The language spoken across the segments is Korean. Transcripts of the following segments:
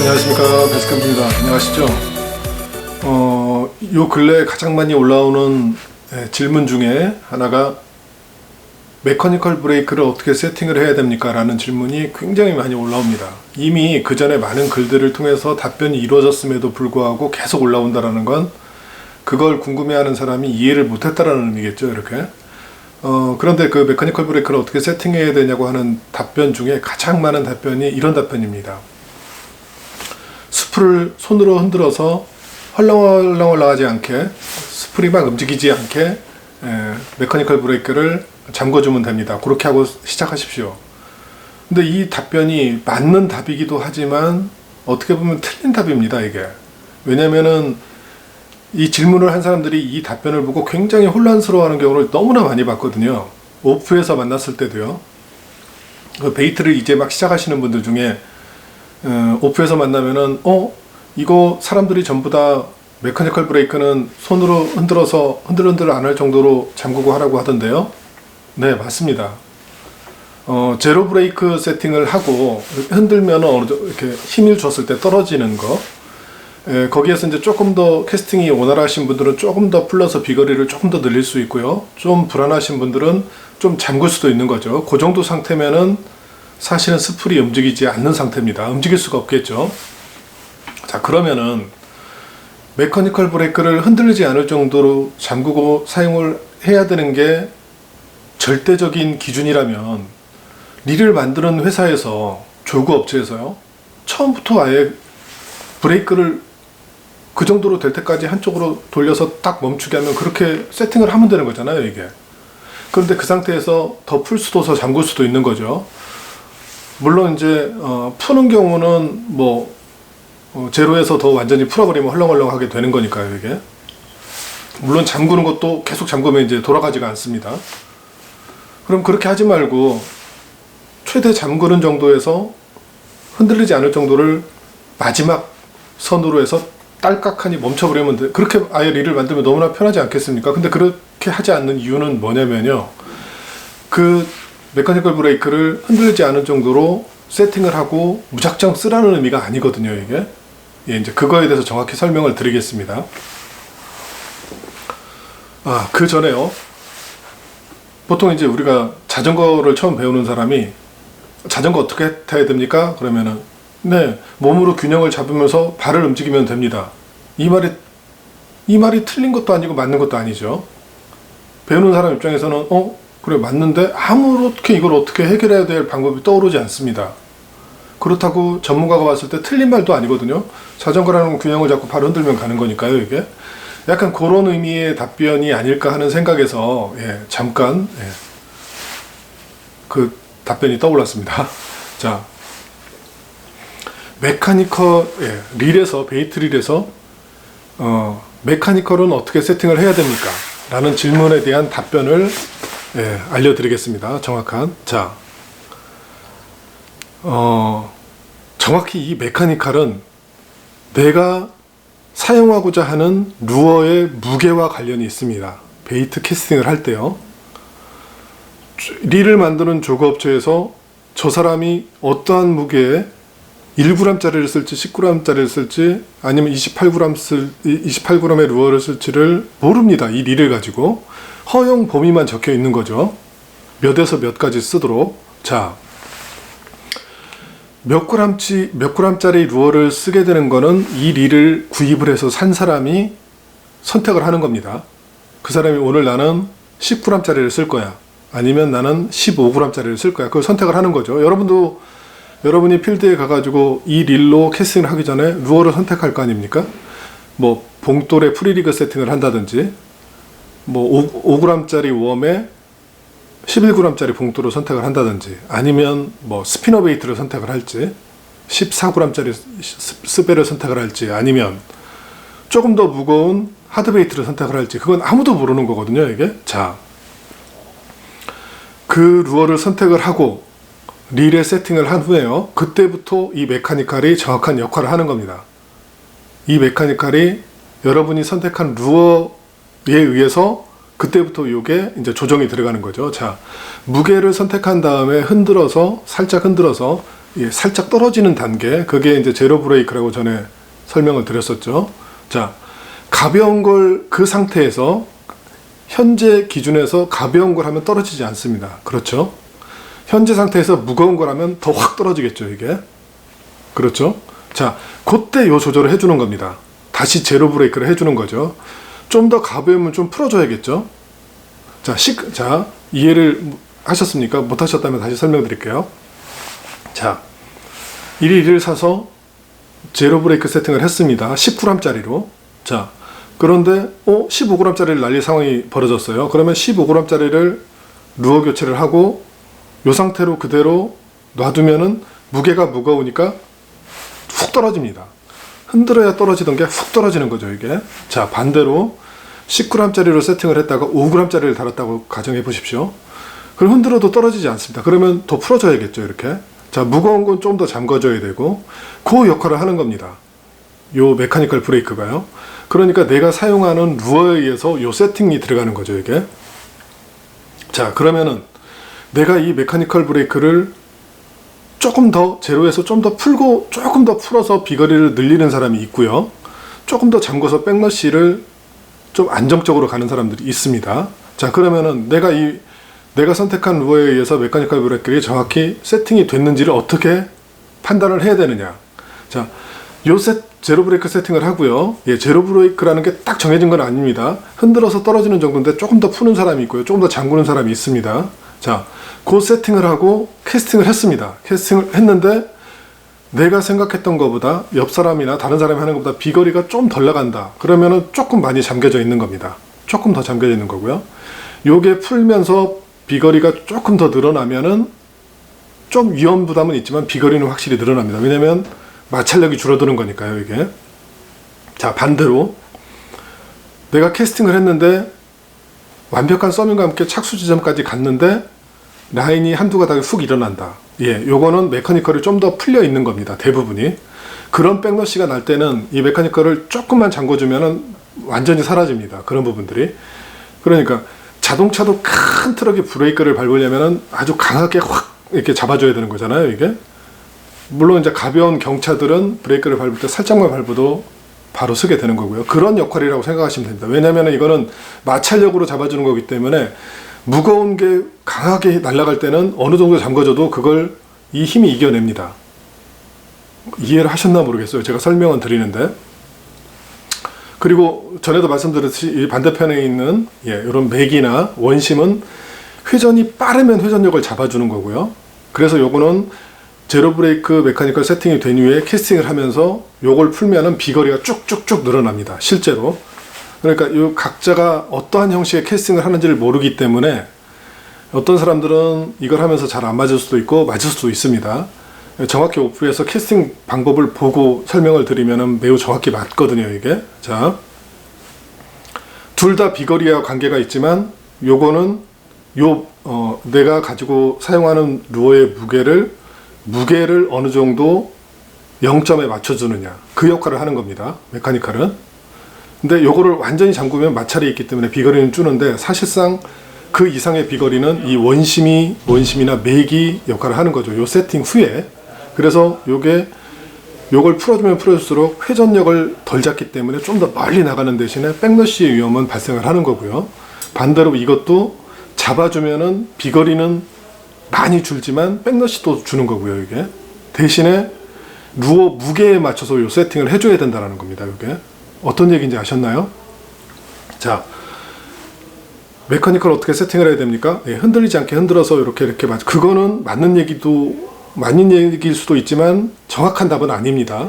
안녕하십니까, 베스캠프입니다. 안녕하시죠? 요 근래 가장 많이 올라오는 질문 중에 하나가 메커니컬 브레이크를 어떻게 세팅을 해야 됩니까? 라는 질문이 굉장히 많이 올라옵니다. 이미 그 전에 많은 글들을 통해서 답변이 이루어졌음에도 불구하고 계속 올라온다는 건 그걸 궁금해하는 사람이 이해를 못했다라는 의미겠죠, 이렇게. 그런데 그 메커니컬 브레이크를 어떻게 세팅해야 되냐고 하는 답변 중에 가장 많은 답변이 이런 답변입니다. 스프를 손으로 흔들어서 헐렁헐렁하지 않게, 스프이 막 움직이지 않게 메커니컬 브레이크를 잠궈주면 됩니다. 그렇게 하고 시작하십시오. 근데 이 답변이 맞는 답이기도 하지만 어떻게 보면 틀린 답입니다, 이게. 왜냐면은 이 질문을 한 사람들이 이 답변을 보고 굉장히 혼란스러워하는 경우를 너무나 많이 봤거든요. 오프에서 만났을 때도요. 그 베이트를 이제 막 시작하시는 분들 중에 오프에서 만나면은 이거 사람들이 전부 다 메커니컬 브레이크는 손으로 흔들어서 흔들흔들 안 할 정도로 잠그고 하라고 하던데요. 네, 맞습니다. 제로 브레이크 세팅을 하고 흔들면 어느 정도 이렇게 힘을 줬을 때 떨어지는 거, 거기에서 이제 조금 더 캐스팅이 원활하신 분들은 조금 더 풀러서 비거리를 조금 더 늘릴 수 있고요. 좀 불안하신 분들은 좀 잠글 수도 있는 거죠. 그 정도 상태면은 사실은 스풀이 움직이지 않는 상태입니다. 움직일 수가 없겠죠. 자, 그러면은 메커니컬 브레이크를 흔들리지 않을 정도로 잠그고 사용을 해야 되는 게 절대적인 기준이라면 릴을 만드는 회사에서, 조그 업체에서요, 처음부터 아예 브레이크를 그 정도로 될 때까지 한쪽으로 돌려서 딱 멈추게 하면 그렇게 세팅을 하면 되는 거잖아요, 이게. 그런데 그 상태에서 더 풀 수도 더 잠글 수도 있는 거죠. 물론 이제 푸는 경우는 뭐 제로에서 더 완전히 풀어버리면 헐렁헐렁하게 되는 거니까요, 이게. 물론 잠그는 것도 계속 잠그면 이제 돌아가지가 않습니다. 그럼 그렇게 하지 말고 최대 잠그는 정도에서 흔들리지 않을 정도를 마지막 선으로 해서 딸깍하니 멈춰버리면 돼. 그렇게 아예 릴을 만들면 너무나 편하지 않겠습니까? 근데 그렇게 하지 않는 이유는 뭐냐면요, 그 메커니컬 브레이크를 흔들리지 않을 정도로 세팅을 하고 무작정 쓰라는 의미가 아니거든요, 이게. 예, 이제 그거에 대해서 정확히 설명을 드리겠습니다. 그 전에요. 보통 이제 우리가 자전거를 처음 배우는 사람이 자전거 어떻게 타야 됩니까? 그러면은 네, 몸으로 균형을 잡으면서 발을 움직이면 됩니다. 이 말이 틀린 것도 아니고 맞는 것도 아니죠. 배우는 사람 입장에서는 그래, 맞는데 아무렇게 이걸 어떻게 해결해야 될 방법이 떠오르지 않습니다. 그렇다고 전문가가 봤을 때 틀린 말도 아니거든요. 자전거라는 건 균형을 잡고 발을 흔들면 가는 거니까요, 이게. 약간 그런 의미의 답변이 아닐까 하는 생각에서 잠깐 그 답변이 떠올랐습니다. 자, 메카니컬 릴에서, 베이트 릴에서 메카니컬은 어떻게 세팅을 해야 됩니까? 라는 질문에 대한 답변을 알려드리겠습니다. 정확한. 자, 정확히 이 메카니컬은 내가 사용하고자 하는 루어의 무게와 관련이 있습니다. 베이트 캐스팅을 할 때요. 릴을 만드는 조그 업체에서 저 사람이 어떠한 무게에 1g짜리를 쓸지 10g짜리를 쓸지 아니면 28g의 루어를 쓸지를 모릅니다. 이 릴을 가지고 허용 범위만 적혀 있는 거죠. 몇에서 몇 가지 쓰도록. 자, 몇 g짜리 루어를 쓰게 되는 거는 이 릴을 구입을 해서 산 사람이 선택을 하는 겁니다. 그 사람이 오늘 나는 10g짜리를 쓸 거야, 아니면 나는 15g짜리를 쓸 거야, 그걸 선택을 하는 거죠. 여러분이 필드에 가가지고 이 릴로 캐스팅을 하기 전에 루어를 선택할 거 아닙니까? 뭐 봉돌에 프리리그 세팅을 한다든지, 뭐 5g짜리 웜에 11g짜리 봉돌을 선택을 한다든지, 아니면 뭐 스피너 베이트를 선택을 할지, 14g짜리 스베를 선택을 할지, 아니면 조금 더 무거운 하드 베이트를 선택을 할지, 그건 아무도 모르는 거거든요, 이게. 자, 그 루어를 선택을 하고 릴에 세팅을 한 후에요, 그때부터 이 메카니컬이 정확한 역할을 하는 겁니다. 이 메카니컬이 여러분이 선택한 루어에 의해서 그때부터 이게 이제 조정이 들어가는 거죠. 자, 무게를 선택한 다음에 살짝 흔들어서 예, 살짝 떨어지는 단계, 그게 이제 제로 브레이크라고 전에 설명을 드렸었죠. 자, 가벼운 걸 그 상태에서 현재 기준에서 가벼운 걸 하면 떨어지지 않습니다. 그렇죠? 현재 상태에서 무거운 걸 하면 더 확 떨어지겠죠, 이게. 그렇죠? 자, 그때 요 조절을 해주는 겁니다. 다시 제로 브레이크를 해주는 거죠. 좀 더 가벼우면 좀 풀어줘야겠죠? 자, 이해를 하셨습니까? 못 하셨다면 다시 설명드릴게요. 자, 1을 사서 제로 브레이크 세팅을 했습니다. 10g짜리로. 자, 그런데 15g짜리를 날릴 상황이 벌어졌어요. 그러면 15g짜리를 루어 교체를 하고 이 상태로 그대로 놔두면은 무게가 무거우니까 훅 떨어집니다. 흔들어야 떨어지던 게 훅 떨어지는 거죠, 이게. 자, 반대로 10g짜리로 세팅을 했다가 5g짜리를 달았다고 가정해 보십시오. 그럼 흔들어도 떨어지지 않습니다. 그러면 더 풀어줘야겠죠, 이렇게. 자, 무거운 건 좀 더 잠궈줘야 되고 그 역할을 하는 겁니다. 요 메카니컬 브레이크가요. 그러니까 내가 사용하는 루어에 의해서 요 세팅이 들어가는 거죠, 이게. 자, 그러면은 내가 이 메카니컬 브레이크를 조금 더 제로에서 좀 더 풀고 조금 더 풀어서 비거리를 늘리는 사람이 있고요. 조금 더 잠궈서 백러쉬를 좀 안정적으로 가는 사람들이 있습니다. 자, 그러면은 내가 선택한 루어에 의해서 메카니컬 브레이크가 정확히 세팅이 됐는지를 어떻게 판단을 해야 되느냐. 자, 제로 브레이크 세팅을 하고요. 예, 제로 브레이크라는 게 딱 정해진 건 아닙니다. 흔들어서 떨어지는 정도인데 조금 더 푸는 사람이 있고요. 조금 더 잠그는 사람이 있습니다. 자, 그 세팅을 하고 캐스팅을 했습니다. 캐스팅을 했는데 내가 생각했던 것보다 옆 사람이나 다른 사람이 하는 것보다 비거리가 좀 덜 나간다. 그러면은 조금 많이 잠겨져 있는 겁니다. 조금 더 잠겨져 있는 거고요. 요게 풀면서 비거리가 조금 더 늘어나면은 좀 위험 부담은 있지만 비거리는 확실히 늘어납니다. 왜냐면 마찰력이 줄어드는 거니까요, 이게. 자, 반대로 내가 캐스팅을 했는데 완벽한 서밍과 함께 착수 지점까지 갔는데 라인이 한두 가닥이 훅 일어난다. 예, 요거는 메커니컬이 좀 더 풀려 있는 겁니다. 대부분이. 그런 백러쉬가 날 때는 이 메커니컬을 조금만 잠궈주면은 완전히 사라집니다. 그런 부분들이. 그러니까 자동차도 큰 트럭이 브레이크를 밟으려면은 아주 강하게 확 이렇게 잡아줘야 되는 거잖아요, 이게. 물론 이제 가벼운 경차들은 브레이크를 밟을 때 살짝만 밟아도 바로 서게 되는 거고요. 그런 역할이라고 생각하시면 됩니다. 왜냐하면 이거는 마찰력으로 잡아주는 거기 때문에 무거운 게 강하게 날아갈 때는 어느 정도 잠궈줘도 그걸 이 힘이 이겨냅니다. 이해를 하셨나 모르겠어요. 제가 설명은 드리는데. 그리고 전에도 말씀드렸듯이 이 반대편에 있는 이런 맥이나 원심은 회전이 빠르면 회전력을 잡아주는 거고요. 그래서 요거는 제로 브레이크 메카니컬 세팅이 된 이후에 캐스팅을 하면서 요걸 풀면은 비거리가 쭉쭉쭉 늘어납니다. 실제로. 그러니까 이 각자가 어떠한 형식의 캐스팅을 하는지를 모르기 때문에 어떤 사람들은 이걸 하면서 잘 안 맞을 수도 있고 맞을 수도 있습니다. 정확히 오프에서 캐스팅 방법을 보고 설명을 드리면 매우 정확히 맞거든요, 이게. 자, 둘 다 비거리와 관계가 있지만 요거는 내가 가지고 사용하는 루어의 무게를 어느 정도 0점에 맞춰주느냐, 그 역할을 하는 겁니다, 메카니컬은. 근데 요거를 완전히 잠그면 마찰이 있기 때문에 비거리는 주는데 사실상 그 이상의 비거리는 이 원심이나 맥이 역할을 하는 거죠, 요 세팅 후에. 그래서 요걸 풀어주면 풀어줄수록 회전력을 덜 잡기 때문에 좀 더 멀리 나가는 대신에 백러쉬의 위험은 발생을 하는 거고요. 반대로 이것도 잡아주면은 비거리는 많이 줄지만 백러쉬도 주는 거고요, 이게. 대신에 루어 무게에 맞춰서 요 세팅을 해줘야 된다는 겁니다, 이게. 어떤 얘기인지 아셨나요? 자, 메커니컬 어떻게 세팅을 해야 됩니까? 흔들리지 않게 흔들어서 이렇게 그거는 맞는 얘기일 수도 있지만 정확한 답은 아닙니다.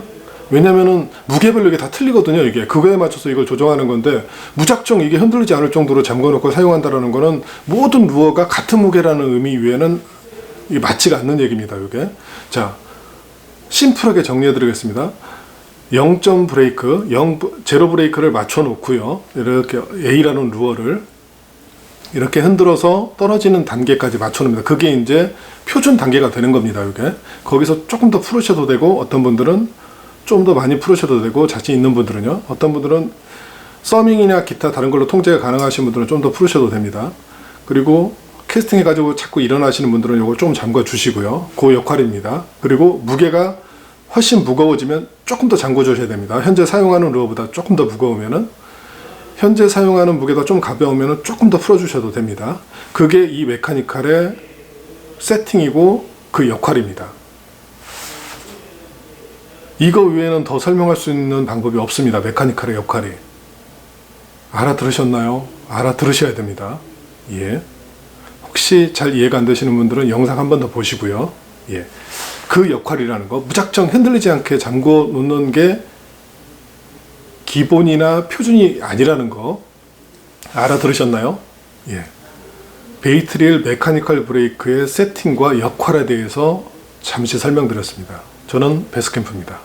왜냐면은 무게별로 이게 다 틀리거든요, 이게. 그거에 맞춰서 이걸 조정하는 건데 무작정 이게 흔들리지 않을 정도로 잠궈놓고 사용한다라는 거는 모든 루어가 같은 무게라는 의미 외에는 이게 맞지가 않는 얘기입니다, 이게. 자, 심플하게 정리해 드리겠습니다. 0점 브레이크, 제로 브레이크를 맞춰 놓고요. 이렇게 A라는 루어를 이렇게 흔들어서 떨어지는 단계까지 맞춰 놓습니다. 그게 이제 표준 단계가 되는 겁니다, 이게. 거기서 조금 더 풀으셔도 되고, 어떤 분들은 좀 더 많이 풀으셔도 되고, 자신 있는 분들은요. 어떤 분들은 서밍이나 기타 다른 걸로 통제가 가능하신 분들은 좀 더 풀으셔도 됩니다. 그리고 캐스팅해가지고 자꾸 일어나시는 분들은 이걸 좀 잠궈 주시고요. 그 역할입니다. 그리고 무게가 훨씬 무거워지면 조금 더 잠궈 주셔야 됩니다. 현재 사용하는 루어보다 조금 더 무거우면은, 현재 사용하는 무게가 좀 가벼우면은 조금 더 풀어 주셔도 됩니다. 그게 이 메카니컬의 세팅이고 그 역할입니다. 이거 외에는 더 설명할 수 있는 방법이 없습니다. 메카니컬의 역할이. 알아들으셨나요? 알아들으셔야 됩니다. 예. 혹시 잘 이해가 안 되시는 분들은 영상 한 번 더 보시고요. 예. 그 역할이라는 거, 무작정 흔들리지 않게 잠궈 놓는 게 기본이나 표준이 아니라는 거 알아들으셨나요? 예. 베이트릴 메카니컬 브레이크의 세팅과 역할에 대해서 잠시 설명드렸습니다. 저는 베스캠프입니다.